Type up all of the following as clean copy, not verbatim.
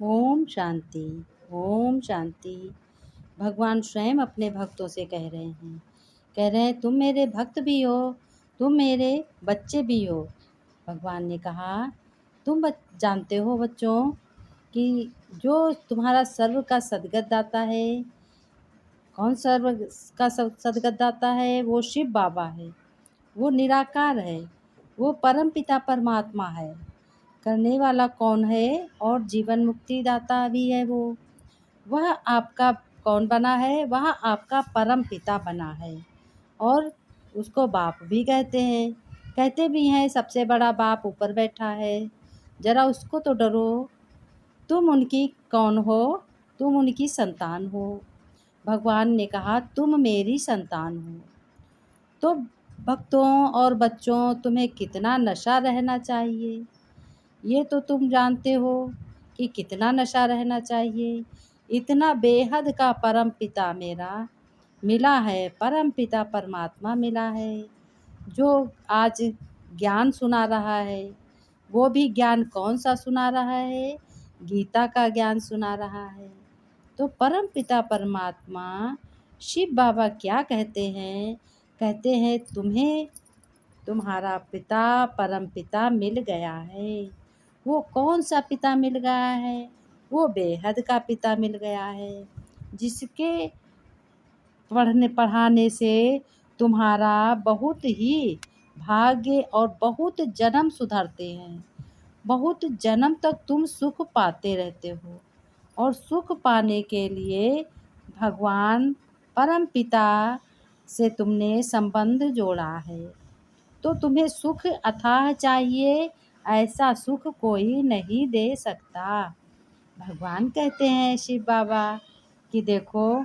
ओम शांति। ओम शांति। भगवान स्वयं अपने भक्तों से कह रहे हैं तुम मेरे भक्त भी हो, तुम मेरे बच्चे भी हो। भगवान ने कहा तुम जानते हो बच्चों कि जो तुम्हारा सर्व का सद्गत दाता है, कौन सर्व का सद्गत दाता है? वो शिव बाबा है, वो निराकार है, वो परम पिता परमात्मा है। करने वाला कौन है? और जीवन मुक्ति दाता भी है वो। वह आपका कौन बना है? वह आपका परम पिता बना है और उसको बाप भी कहते हैं। कहते भी हैं सबसे बड़ा बाप ऊपर बैठा है, ज़रा उसको तो डरो। तुम उनकी कौन हो? तुम उनकी संतान हो। भगवान ने कहा तुम मेरी संतान हो। तो भक्तों और बच्चों, तुम्हें कितना नशा रहना चाहिए, ये तो तुम जानते हो कि कितना नशा रहना चाहिए। इतना बेहद का परम पिता मेरा मिला है, परम पिता परमात्मा मिला है, जो आज ज्ञान सुना रहा है। वो भी ज्ञान कौन सा सुना रहा है? गीता का ज्ञान सुना रहा है। तो परम पिता परमात्मा शिव बाबा क्या कहते हैं? कहते हैं तुम्हें तुम्हारा पिता परम पिता मिल गया है। वो कौन सा पिता मिल गया है? वो बेहद का पिता मिल गया है, जिसके पढ़ाने से तुम्हारा बहुत ही भाग्य और बहुत जन्म सुधरते हैं। बहुत जन्म तक तुम सुख पाते रहते हो और सुख पाने के लिए भगवान परम पिता से तुमने संबंध जोड़ा है। तो तुम्हें सुख अथाह चाहिए, ऐसा सुख कोई नहीं दे सकता। भगवान कहते हैं शिव बाबा कि देखो,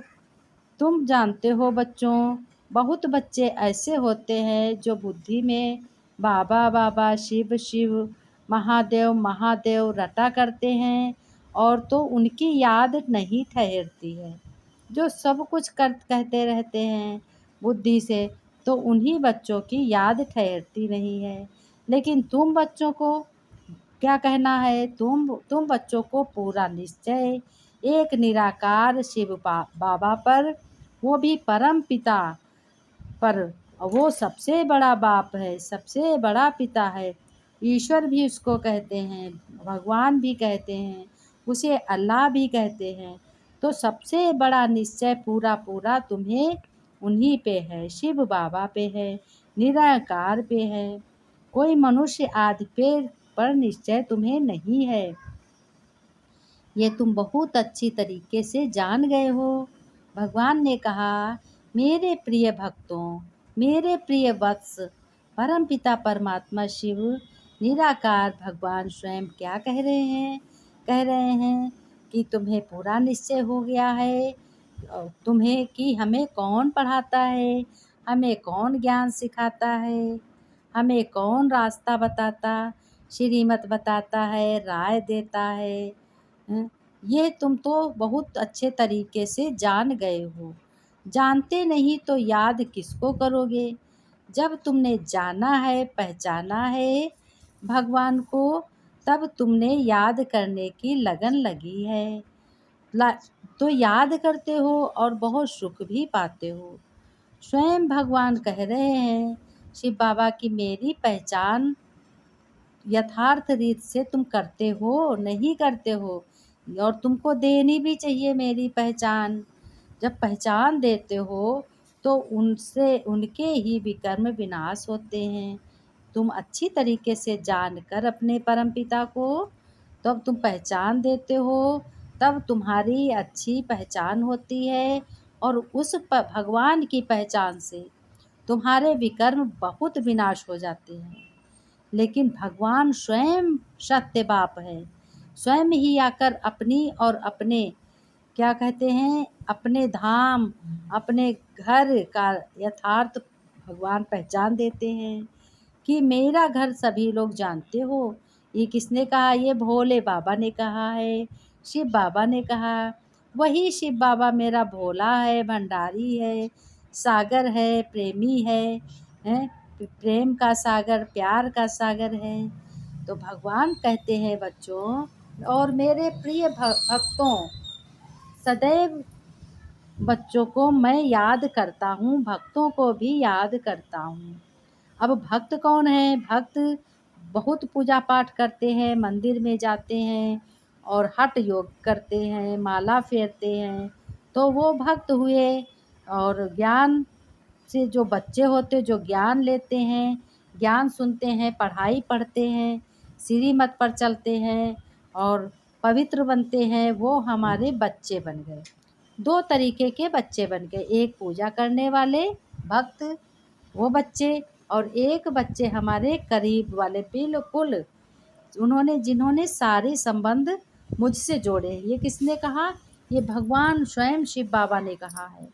तुम जानते हो बच्चों, बहुत बच्चे ऐसे होते हैं जो बुद्धि में बाबा बाबा, शिव शिव, महादेव महादेव रटा करते हैं और तो उनकी याद नहीं ठहरती है। जो सब कुछ कहते रहते हैं बुद्धि से, तो उन्हीं बच्चों की याद ठहरती नहीं है। लेकिन तुम बच्चों को क्या कहना है? तुम बच्चों को पूरा निश्चय एक निराकार शिव बाबा पर, वो भी परम पिता पर, वो सबसे बड़ा बाप है, सबसे बड़ा पिता है। ईश्वर भी उसको कहते हैं, भगवान भी कहते हैं, उसे अल्लाह भी कहते हैं। तो सबसे बड़ा निश्चय पूरा पूरा तुम्हें उन्हीं पे है, शिव बाबा पे है, निराकार पे है। कोई मनुष्य आदि पे पर निश्चय तुम्हें नहीं है। ये तुम बहुत अच्छी तरीके से जान गए हो। भगवान ने कहा मेरे प्रिय भक्तों, मेरे प्रिय वत्स, परमपिता परमात्मा शिव निराकार भगवान स्वयं क्या कह रहे हैं? कह रहे हैं कि तुम्हें पूरा निश्चय हो गया है। तुम्हें कि हमें कौन पढ़ाता है, हमें कौन ज्ञान सिखाता है, हमें कौन रास्ता बताता, श्रीमत बताता है, राय देता है। हैं? ये तुम तो बहुत अच्छे तरीके से जान गए हो। जानते नहीं तो याद किसको करोगे? जब तुमने जाना है, पहचाना है भगवान को, तब तुमने याद करने की लगन लगी है। तो याद करते हो और बहुत सुख भी पाते हो। स्वयं भगवान कह रहे हैं शिव बाबा की मेरी पहचान यथार्थ रीत से तुम करते हो, नहीं करते हो, और तुमको देनी भी चाहिए मेरी पहचान। जब पहचान देते हो तो उनसे उनके ही विकर्म विनाश होते हैं। तुम अच्छी तरीके से जानकर अपने परमपिता को, तब तुम पहचान देते हो, तब तुम्हारी अच्छी पहचान होती है और उस भगवान की पहचान से तुम्हारे विकर्म बहुत विनाश हो जाते हैं। लेकिन भगवान स्वयं सत्य बाप है, स्वयं ही आकर अपनी और अपने क्या कहते हैं, अपने धाम, अपने घर का यथार्थ भगवान पहचान देते हैं कि मेरा घर सभी लोग जानते हो। ये किसने कहा? ये भोले बाबा ने कहा है, शिव बाबा ने कहा। वही शिव बाबा मेरा भोला है, भंडारी है, सागर है, प्रेमी है, प्रेम का सागर, प्यार का सागर है। तो भगवान कहते हैं बच्चों और मेरे प्रिय भक्तों, सदैव बच्चों को मैं याद करता हूँ, भक्तों को भी याद करता हूँ। अब भक्त कौन है? भक्त बहुत पूजा पाठ करते हैं, मंदिर में जाते हैं और हठ योग करते हैं, माला फेरते हैं, तो वो भक्त हुए। और ज्ञान से जो बच्चे होते जो ज्ञान लेते हैं, ज्ञान सुनते हैं, पढ़ाई पढ़ते हैं, श्रीमत पर चलते हैं और पवित्र बनते हैं, वो हमारे बच्चे बन गए। दो तरीके के बच्चे बन गए, एक पूजा करने वाले भक्त वो बच्चे, और एक बच्चे हमारे करीब वाले, बिल्कुल उन्होंने जिन्होंने सारे संबंध मुझसे जोड़े। ये किसने कहा? ये भगवान स्वयं शिव बाबा ने कहा है।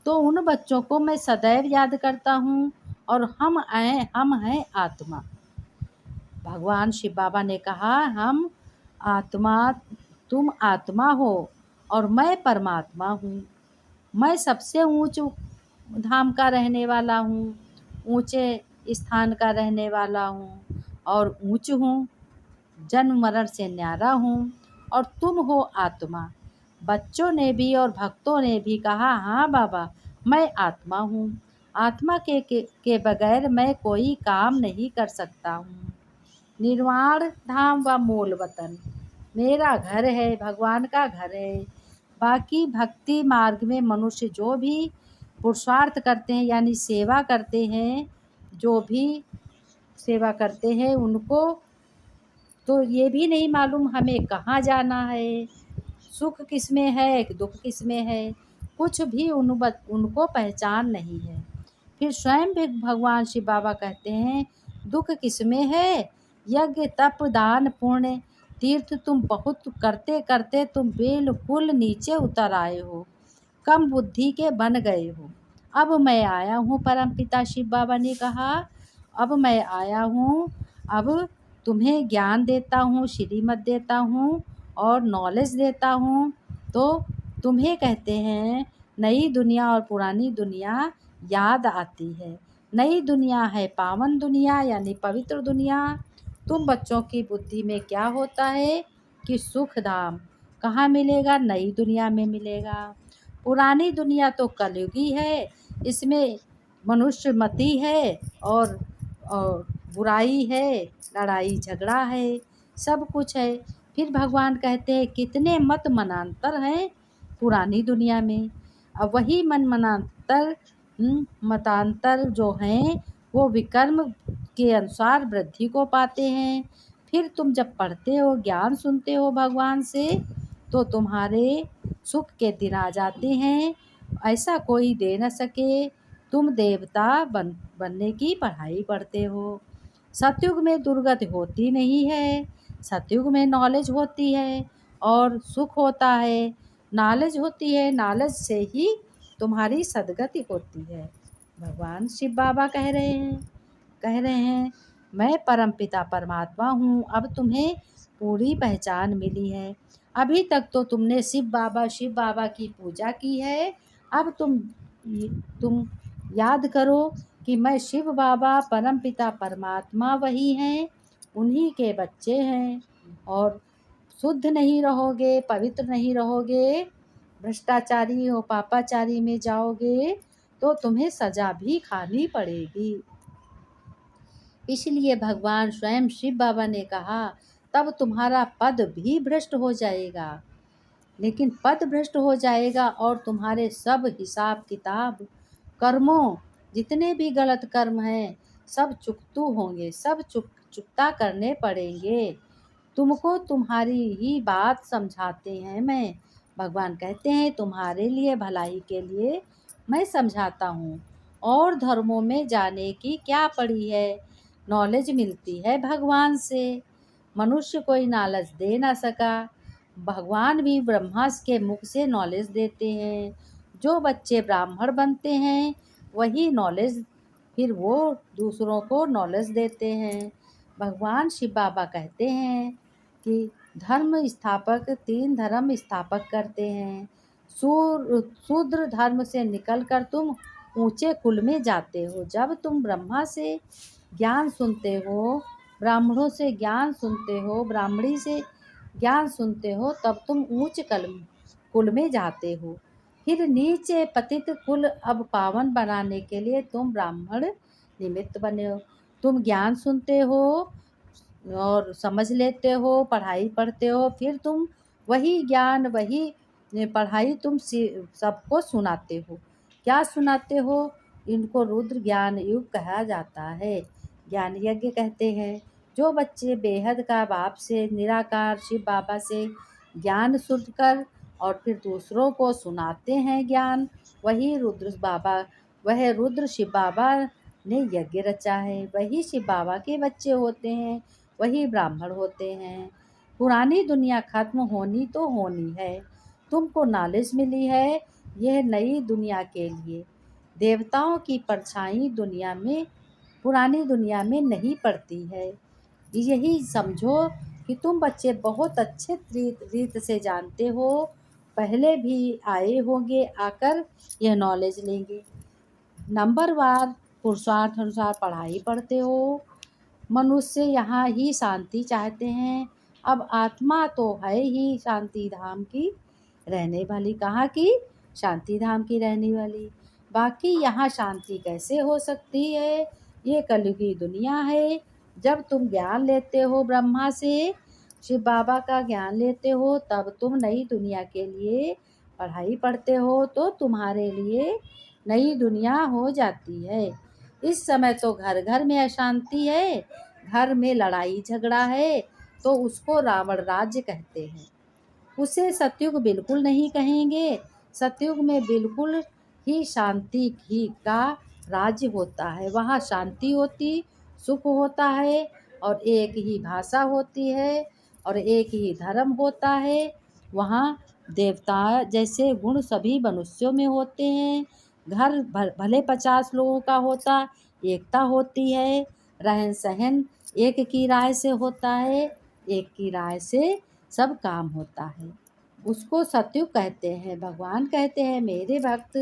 तो उन बच्चों को मैं सदैव याद करता हूँ। और हम हैं आत्मा। भगवान शिव बाबा ने कहा, हम आत्मा, तुम आत्मा हो और मैं परमात्मा हूँ। मैं सबसे ऊंच धाम का रहने वाला हूँ, ऊंचे स्थान का रहने वाला हूँ और ऊंच हूँ, जन्म मरण से न्यारा हूँ, और तुम हो आत्मा। बच्चों ने भी और भक्तों ने भी कहा, हाँ बाबा, मैं आत्मा हूँ। आत्मा के बगैर मैं कोई काम नहीं कर सकता हूँ। निर्वाण धाम व मूल वतन मेरा घर है, भगवान का घर है। बाकी भक्ति मार्ग में मनुष्य जो भी पुरुषार्थ करते हैं, यानी सेवा करते हैं, जो भी सेवा करते हैं, उनको तो ये भी नहीं मालूम हमें कहाँ जाना है, सुख किस में है, दुख किस में है, कुछ भी उनको पहचान नहीं है। फिर स्वयं भी भगवान शिव बाबा कहते हैं, दुख किस में है? यज्ञ तप दान पुण्य तीर्थ तुम बहुत करते करते तुम बिल्कुल नीचे उतर आए हो, कम बुद्धि के बन गए हो। अब मैं आया हूँ, परमपिता शिव बाबा ने कहा, अब मैं आया हूँ, अब तुम्हें ज्ञान देता हूँ, श्रीमत देता हूँ और नॉलेज देता हूँ। तो तुम्हें कहते हैं, नई दुनिया और पुरानी दुनिया याद आती है। नई दुनिया है पावन दुनिया, यानी पवित्र दुनिया। तुम बच्चों की बुद्धि में क्या होता है कि सुख धाम कहाँ मिलेगा? नई दुनिया में मिलेगा। पुरानी दुनिया तो कलयुगी है, इसमें मनुष्य मती है और बुराई है, लड़ाई झगड़ा है, सब कुछ है। फिर भगवान कहते हैं, कितने मत मनांतर हैं पुरानी दुनिया में। अब वही मतांतर जो हैं वो विकर्म के अनुसार वृद्धि को पाते हैं। फिर तुम जब पढ़ते हो, ज्ञान सुनते हो भगवान से, तो तुम्हारे सुख के दिन आ जाते हैं, ऐसा कोई दे न सके। तुम देवता बनने की पढ़ाई पढ़ते हो। सतयुग में दुर्गति होती नहीं है, सतयुग में नॉलेज होती है और सुख होता है। नॉलेज होती है, नॉलेज से ही तुम्हारी सदगति होती है। भगवान शिव बाबा कह रहे हैं, मैं परमपिता परमात्मा हूँ। अब तुम्हें पूरी पहचान मिली है। अभी तक तो तुमने शिव बाबा की पूजा की है। अब तुम याद करो कि मैं शिव बाबा परमपिता परमात्मा वही हैं, उन्हीं के बच्चे हैं। और शुद्ध नहीं रहोगे, पवित्र नहीं रहोगे, भ्रष्टाचारी हो, पापाचारी में जाओगे, तो तुम्हें सजा भी खानी पड़ेगी। इसलिए भगवान स्वयं शिव बाबा ने कहा, तब तुम्हारा पद भी भ्रष्ट हो जाएगा। लेकिन पद भ्रष्ट हो जाएगा और तुम्हारे सब हिसाब किताब, कर्मों, जितने भी गलत कर्म हैं, सब चुकतू होंगे, सब चुकता करने पड़ेंगे। तुमको तुम्हारी ही बात समझाते हैं मैं। भगवान कहते हैं, तुम्हारे लिए भलाई के लिए मैं समझाता हूँ। और धर्मों में जाने की क्या पड़ी है? नॉलेज मिलती है भगवान से। मनुष्य कोई नॉलेज दे ना सका, भगवान भी ब्रह्मा के मुख से नॉलेज देते हैं। जो बच्चे ब्राह्मण बनते हैं वही नॉलेज फिर वो दूसरों को नॉलेज देते हैं। भगवान शिव बाबा कहते हैं कि धर्म स्थापक 3 धर्म स्थापक करते हैं। शूद्र धर्म से निकलकर तुम ऊंचे कुल में जाते हो। जब तुम ब्रह्मा से ज्ञान सुनते हो, ब्राह्मणों से ज्ञान सुनते हो, ब्राह्मणी से ज्ञान सुनते हो तब तुम ऊंच कुल में जाते हो। फिर नीचे पतित कुल अब पावन बनाने के लिए तुम ब्राह्मण निमित्त बने हो। तुम ज्ञान सुनते हो और समझ लेते हो, पढ़ाई पढ़ते हो, फिर तुम वही ज्ञान वही पढ़ाई तुम सबको सुनाते हो। क्या सुनाते हो? इनको रुद्र ज्ञान युग कहा जाता है, ज्ञान यज्ञ कहते हैं। जो बच्चे बेहद का बाप से, निराकार शिव बाबा से ज्ञान सुनकर और फिर दूसरों को सुनाते हैं ज्ञान, वही रुद्र बाबा, वह रुद्र शिव बाबा ने यज्ञ रचा है, वही शिव बाबा के बच्चे होते हैं, वही ब्राह्मण होते हैं। पुरानी दुनिया खत्म होनी तो होनी है, तुमको नॉलेज मिली है यह नई दुनिया के लिए। देवताओं की परछाई दुनिया में, पुरानी दुनिया में नहीं पड़ती है। यही समझो कि तुम बच्चे बहुत अच्छे रीत से जानते हो, पहले भी आए होंगे, आकर यह नॉलेज लेंगे। नंबरवार पुरुषार्थ अनुसार पढ़ाई पढ़ते हो। मनुष्य यहाँ ही शांति चाहते हैं। अब आत्मा तो है ही शांति धाम की रहने वाली, कहाँ की? शांति धाम की रहने वाली। बाकी यहाँ शांति कैसे हो सकती है? ये कलयुगी दुनिया है। जब तुम ज्ञान लेते हो ब्रह्मा से, शिव बाबा का ज्ञान लेते हो, तब तुम नई दुनिया के लिए पढ़ाई पढ़ते हो, तो तुम्हारे लिए नई दुनिया हो जाती है। इस समय तो घर घर में अशांति है, घर में लड़ाई झगड़ा है, तो उसको रावण राज्य कहते हैं। उसे सतयुग बिल्कुल नहीं कहेंगे। सतयुग में बिल्कुल ही शांति ही का राज्य होता है। वहाँ शांति होती, सुख होता है, और एक ही भाषा होती है, और एक ही धर्म होता है। वहाँ देवता जैसे गुण सभी मनुष्यों में होते हैं। घर भले 50 लोगों का होता, एकता होती है। रहन सहन एक की राय से होता है, एक की राय से सब काम होता है। उसको सतयुग कहते हैं। भगवान कहते हैं, मेरे भक्त,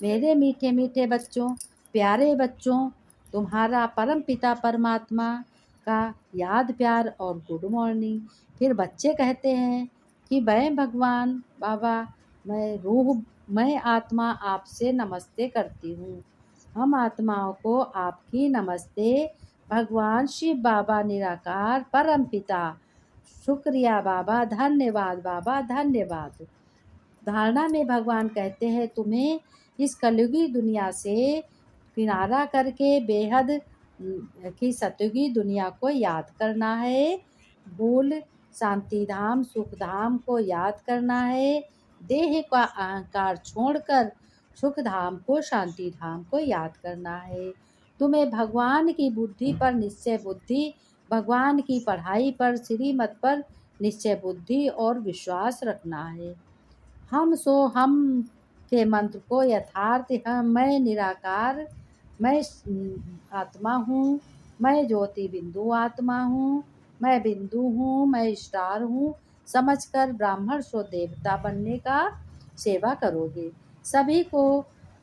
मेरे मीठे मीठे बच्चों, प्यारे बच्चों, तुम्हारा परम पिता परमात्मा का याद प्यार और गुड मॉर्निंग। फिर बच्चे कहते हैं कि मैं भगवान बाबा, मैं रूह, मैं आत्मा आपसे नमस्ते करती हूँ। हम आत्माओं को आपकी नमस्ते। भगवान शिव बाबा निराकार परम पिता, शुक्रिया बाबा, धन्यवाद बाबा, धन्यवाद। धारणा में भगवान कहते हैं, तुम्हें इस कलयुगी दुनिया से किनारा करके बेहद की सतयुगी दुनिया को याद करना है। भूल शांति धाम सुख धाम को याद करना है। देह का अहंकार छोड़कर सुख धाम को, शांति धाम को याद करना है। तुम्हें भगवान की बुद्धि पर निश्चय बुद्धि, भगवान की पढ़ाई पर, श्रीमत पर निश्चय बुद्धि और विश्वास रखना है। हम सो हम के मंत्र को यथार्थ हम, मैं निराकार, मैं आत्मा हूँ, मैं ज्योति बिंदु आत्मा हूँ, मैं बिंदु हूँ, मैं स्टार हूँ समझकर ब्राह्मण सो देवता बनने का सेवा करोगे। सभी को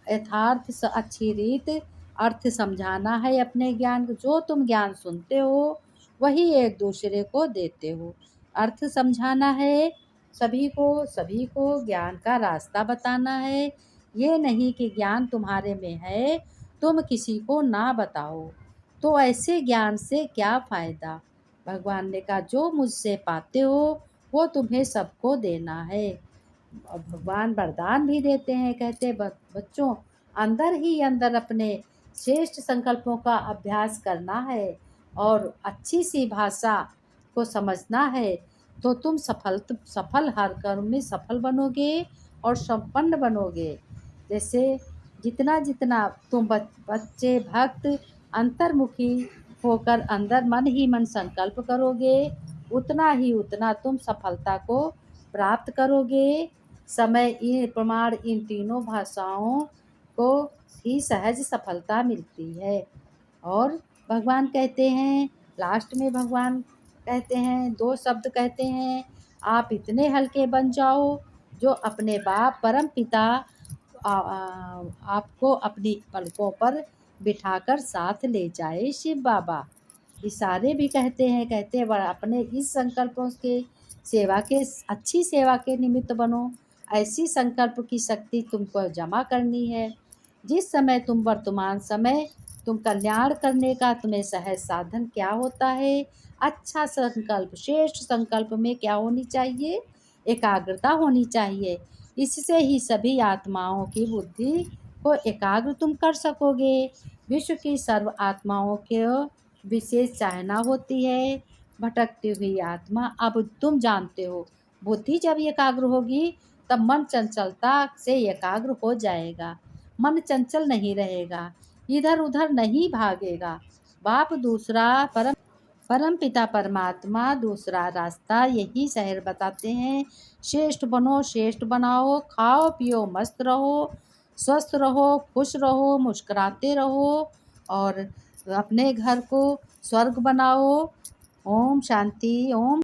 यथार्थ अच्छी रीत अर्थ समझाना है अपने ज्ञान को। जो तुम ज्ञान सुनते हो वही एक दूसरे को देते हो। अर्थ समझाना है सभी को ज्ञान का रास्ता बताना है। ये नहीं कि ज्ञान तुम्हारे में है, तुम किसी को ना बताओ, तो ऐसे ज्ञान से क्या फ़ायदा। भगवान ने कहा, जो मुझसे पाते हो वो तुम्हें सबको देना है। और भगवान वरदान भी देते हैं, कहते बच्चों, अंदर ही अंदर अपने श्रेष्ठ संकल्पों का अभ्यास करना है और अच्छी सी भाषा को समझना है, तो तुम सफल हर कर्म में सफल बनोगे और संपन्न बनोगे। जैसे जितना जितना तुम बच्चे भक्त अंतर्मुखी होकर अंदर मन ही मन संकल्प करोगे, उतना ही उतना तुम सफलता को प्राप्त करोगे। समय इन प्रमाण इन तीनों भाषाओं को ही सहज सफलता मिलती है। और भगवान कहते हैं, लास्ट में भगवान कहते हैं, 2 शब्द कहते हैं, आप इतने हल्के बन जाओ जो अपने बाप परम पिता आपको अपनी पलकों पर बिठाकर साथ ले जाए शिव बाबा। इशारे भी कहते हैं, कहते हैं अपने इस संकल्पों के अच्छी सेवा के निमित्त बनो। ऐसी संकल्प की शक्ति तुमको जमा करनी है। जिस समय वर्तमान समय तुम कल्याण करने का तुम्हें सहज साधन क्या होता है? अच्छा संकल्प, श्रेष्ठ संकल्प में क्या होनी चाहिए? एकाग्रता होनी चाहिए। इससे ही सभी आत्माओं की बुद्धि को एकाग्र तुम कर सकोगे। विश्व की सर्व आत्माओं के विशेष चाहना होती है। भटकती हुई आत्मा, अब तुम जानते हो, बुद्धि जब एकाग्र होगी तब मन चंचलता से एकाग्र हो जाएगा। मन चंचल नहीं रहेगा, इधर उधर नहीं भागेगा। बाप दूसरा, परम पिता परमात्मा दूसरा रास्ता यही शहर बताते हैं। श्रेष्ठ बनो, श्रेष्ठ बनाओ, खाओ पियो मस्त रहो, स्वस्थ रहो, खुश रहो, मुस्कुराते रहो और अपने घर को स्वर्ग बनाओ। ओम शांति। ओम